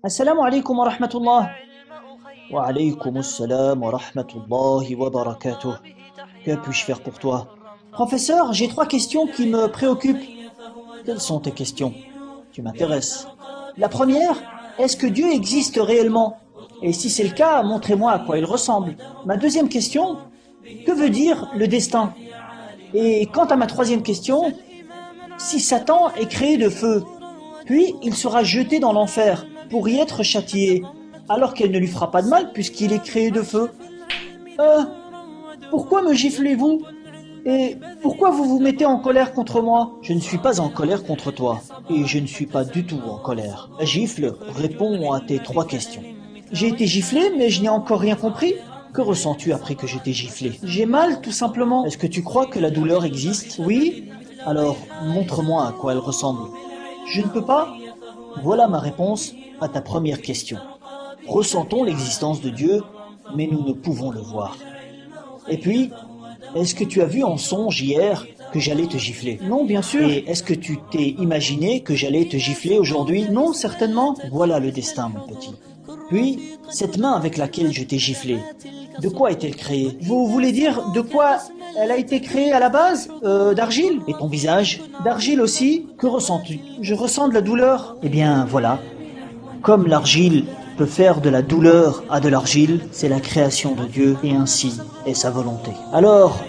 Assalamu alaikum wa rahmatullah. Wa alaykum assalam wa rahmatullahi wa barakatuh. Que puis-je faire pour toi? Professeur, j'ai trois questions qui me préoccupent. Quelles sont tes questions? Tu m'intéresses. La première, est-ce que Dieu existe réellement? Et si c'est le cas, montrez-moi à quoi il ressemble. Ma deuxième question, que veut dire le destin? Et quant à ma troisième question, si Satan est créé de feu, puis il sera jeté dans l'enfer pour y être châtié, alors qu'elle ne lui fera pas de mal puisqu'il est créé de feu. Euh, Pourquoi me giflez-vous? Et pourquoi vous vous mettez en colère contre moi? Je ne suis pas en colère contre toi, et je ne suis pas du tout en colère. La gifle répond à tes trois questions. J'ai été giflé, mais je n'ai encore rien compris. Que ressens-tu après que je t'ai giflé? J'ai mal, tout simplement. Est-ce que tu crois que la douleur existe? Oui. Alors, montre-moi à quoi elle ressemble. Je ne peux pas? Voilà ma réponse à ta première question. Ressentons l'existence de Dieu, mais nous ne pouvons le voir. Et puis, est-ce que tu as vu en songe hier que j'allais te gifler? Non, bien sûr. Et est-ce que tu t'es imaginé que j'allais te gifler aujourd'hui? Non, certainement. Voilà le destin, mon petit. Puis, cette main avec laquelle je t'ai giflé, de quoi est-elle créée? Vous voulez dire de quoi elle a été créée à la base? D'argile? Et ton visage? D'argile aussi? Que ressens-tu? Je ressens de la douleur. Eh bien, voilà. Comme l'argile peut faire de la douleur à de l'argile, c'est la création de Dieu et ainsi est sa volonté. Alors,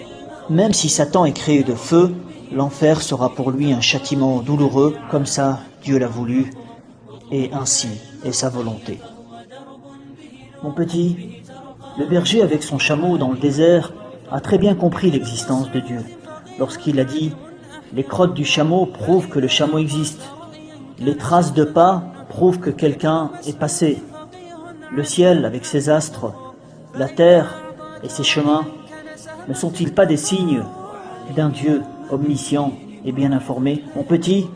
même si Satan est créé de feu, l'enfer sera pour lui un châtiment douloureux, comme ça Dieu l'a voulu et ainsi est sa volonté. Mon petit, le berger avec son chameau dans le désert a très bien compris l'existence de Dieu lorsqu'il a dit « Les crottes du chameau prouvent que le chameau existe. Les traces de pas prouvent que quelqu'un est passé. Le ciel avec ses astres, la terre et ses chemins, ne sont-ils pas des signes d'un Dieu omniscient et bien informé? Mon petit,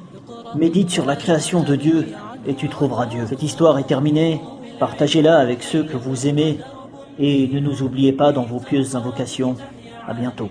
médite sur la création de Dieu et tu trouveras Dieu. Cette histoire est terminée, partagez-la avec ceux que vous aimez et ne nous oubliez pas dans vos pieuses invocations. À bientôt.